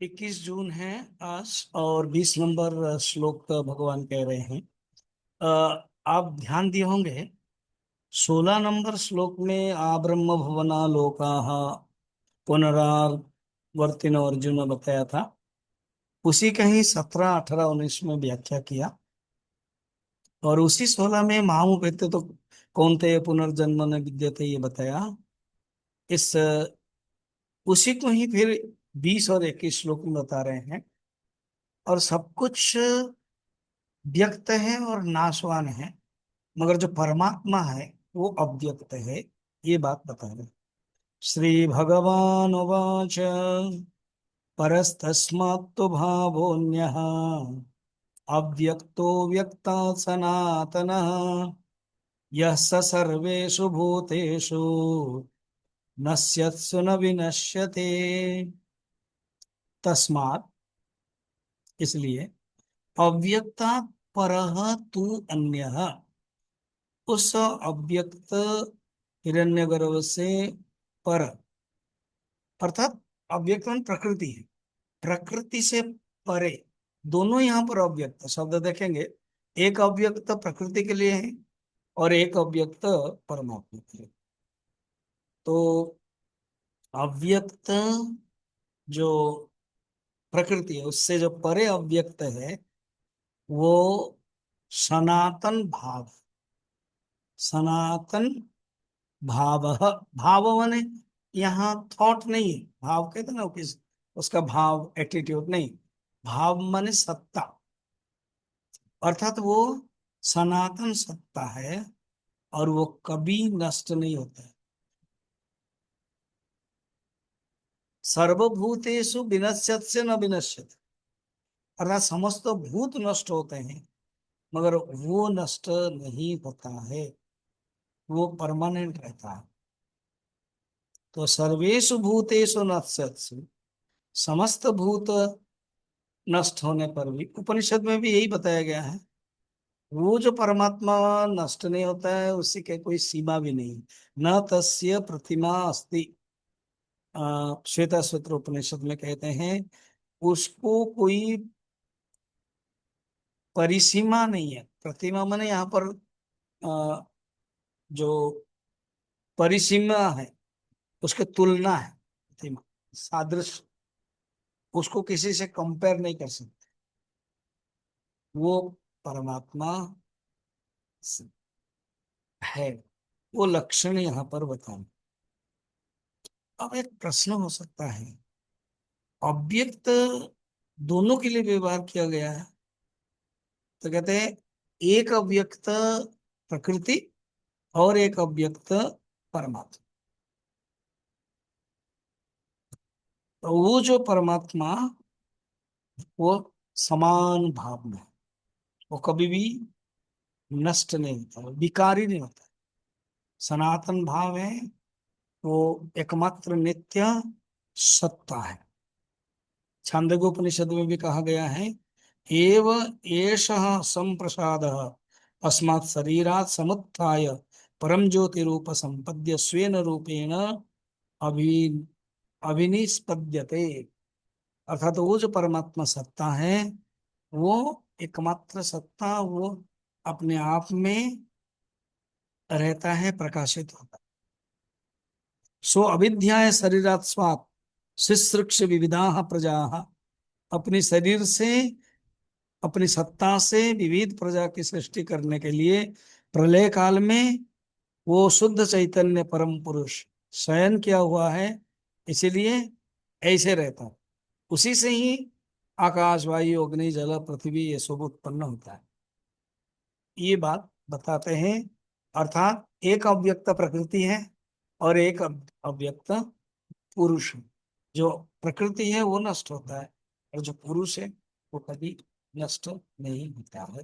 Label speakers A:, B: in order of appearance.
A: 21 जून है आज और 20 नंबर श्लोक भगवान कह रहे हैं। आप ध्यान दिए होंगे 16 नंबर श्लोक में आ ब्रह्म भुवना लोकाः पुनरावर्तिनो अर्जुन बताया था। उसी का ही 17, 18, 19 में व्याख्या किया और उसी 16 में महामुपेत्य तो कौन्तेय पुनर्जन्म न विद्यते ये बताया। इस उसी को ही फिर 20 और 21 श्लोक में बता रहे हैं। और सब कुछ व्यक्त है और नाशवान है, मगर जो परमात्मा है वो अव्यक्त है। ये बात बता रहे। श्री भगवान उवाच परस्तस्मात्तु भावोऽन्यः अव्यक्तो व्यक्तात् सनातनः यः स सर्वेषु भूतेषु नश्यत्सु न विनश्यते। तस्मात् इसलिए अव्यक्तात् परः तु अन्यः, उस अव्यक्त हिरण्यगर्भ से पर, अर्थात अव्यक्त में प्रकृति है, प्रकृति से परे। दोनों यहाँ पर अव्यक्त शब्द देखेंगे, एक अव्यक्त प्रकृति के लिए है और एक अव्यक्त परमात्मा के लिए। तो अव्यक्त जो प्रकृति है उससे जो परे अव्यक्त है वो सनातन भाव, सनातन भाव। भाव माने यहाँ थॉट नहीं है, भाव कहते हैं ना किस, उसका भाव एटीट्यूड नहीं, भाव माने सत्ता, अर्थात वो सनातन सत्ता है और वो कभी नष्ट नहीं होता है। सर्वभूतेषु विनश्यत्स्य न विनश्यति, अर्थात समस्त भूत नष्ट होते हैं मगर वो नष्ट नहीं होता है, वो परमानेंट रहता है। तो सर्वेषु भूतेषु नश्यत्सु, समस्त भूत नष्ट होने पर भी, उपनिषद में भी यही बताया गया है, वो जो परमात्मा नष्ट नहीं होता है उसी के कोई सीमा भी नहीं, न तस्य प्रतिमा अस्ति। श्वेता सूत्र उपनिषद में कहते हैं उसको कोई परिसीमा नहीं है। प्रतिमा माने यहाँ पर जो परिसीमा है उसके तुलना है, प्रतिमा सादृश्य, उसको किसी से कंपेयर नहीं कर सकते। वो परमात्मा है, वो लक्षण यहाँ पर बताना। अब एक प्रश्न हो सकता है, ऑब्जेक्ट दोनों के लिए व्यवहार किया गया है, तो कहते हैं एक अव्यक्त प्रकृति और एक अव्यक्त परमात्मा। तो वो जो परमात्मा वो समान भाव में है, वो कभी भी नष्ट नहीं होता, विकारी नहीं होता, सनातन भाव है, वो एकमात्र नित्य सत्ता है। छांदोग्योपनिषद में भी कहा गया है एव एषः संप्रसादः अस्मात् शरीरात् समुत्थाय परम ज्योति रूप संपद्य स्वेन रूपेण अभि अभिनिष्पद्यते। अर्थात वो जो परमात्मा सत्ता है वो एकमात्र सत्ता, वो अपने आप में रहता है, प्रकाशित होता है। सो अविद्याय शरीरात् स्वात् शिश्रुक्ष विविधा प्रजा, अपने शरीर से, अपनी सत्ता से विविध प्रजा की सृष्टि करने के लिए प्रलय काल में वो शुद्ध चैतन्य परम पुरुष शयन किया हुआ है, इसीलिए ऐसे रहता है। उसी से ही आकाश वायु अग्नि जल पृथ्वी ये सब उत्पन्न होता है, ये बात बताते हैं। अर्थात एक अव्यक्त प्रकृति है और एक अव्यक्त पुरुष है। जो प्रकृति है वो नष्ट होता है और जो पुरुष है वो कभी नष्ट नहीं होता है।